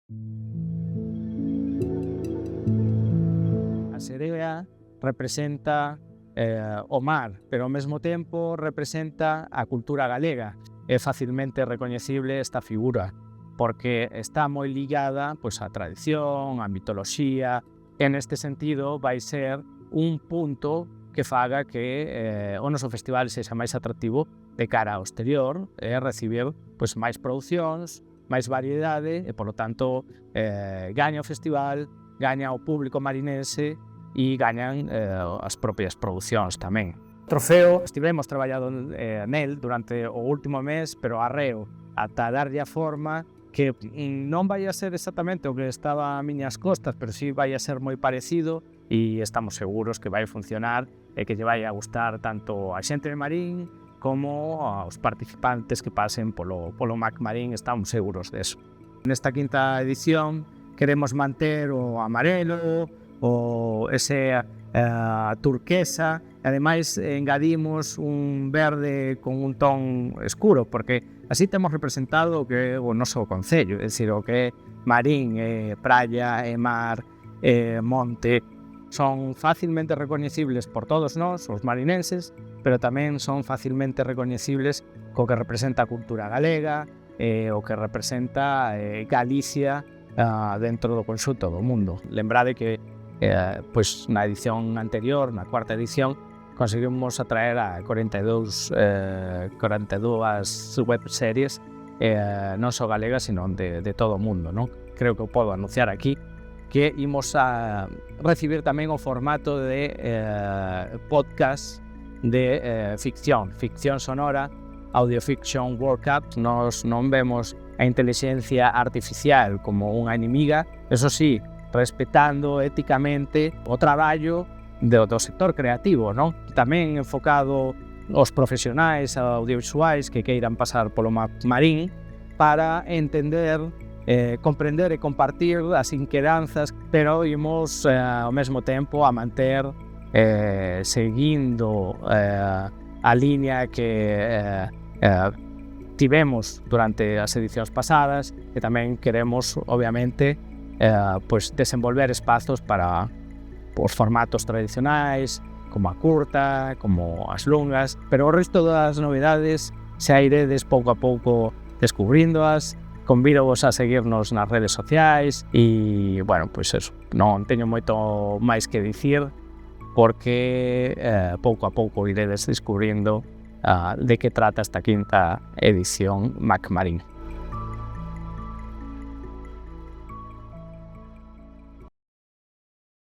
A serea representa o mar, pero ao mesmo tempo representa a cultura galega. É facilmente recoñecible esta figura, porque está moi ligada pois, á tradición, á mitoloxía, e neste sentido vai ser un punto que faga que o noso festival sexa máis atractivo de cara ao exterior e recibir pois, máis producións, máis variedade e, polo tanto, gaña o festival, gaña o público marinense e gañan as propias producións tamén. O trofeo estivemos traballando nel durante o último mes, pero arreo ata darlle a forma que non vai a ser exactamente o que estaba a miñas costas, pero sí vai a ser moi parecido e estamos seguros que vai funcionar e que lle vai a gustar tanto a xente de Marín como aos participantes que pasen polo MAC Marín, estamos seguros deso. Nesta quinta edición queremos manter o amarelo, o ese turquesa, e ademais engadimos un verde con un ton escuro, porque así temos representado o que é o noso concello, é dicir, o que é Marín, praia, mar, monte. Son facilmente recoñecibles por todos nós, os marinenses, pero tamén son facilmente recoñecibles co que representa a cultura galega, o que representa Galicia dentro do conxunto do mundo. Lembrade que pois na edición anterior, na cuarta edición, conseguimos atraer a 42 webseries non só galegas, sino de todo o mundo, non? Creo que o podo anunciar aquí que imos a recibir tamén o formato de podcast de ficción sonora, Audio Fiction World Cup. Nos non vemos a inteligencia artificial como unha inimiga, eso sí, respetando éticamente o traballo do sector creativo, non? Tamén enfocado aos profesionais audiovisuais que queiran pasar polo MAC Marín para entender, comprender e compartir as inquedanzas, pero imos ao mesmo tempo a manter seguindo a liña que tivemos durante as edicións pasadas, e tamén queremos, obviamente, pois desenvolver espazos para os formatos tradicionais, como a curta, como as longas, pero o resto das novidades xa iredes pouco a pouco descubrindoas. Convídovos a seguirnos nas redes sociais e, bueno, pois eso, non teño moito máis que dicir, porque pouco a pouco iredes descubrindo de que trata esta quinta edición MAC Marín.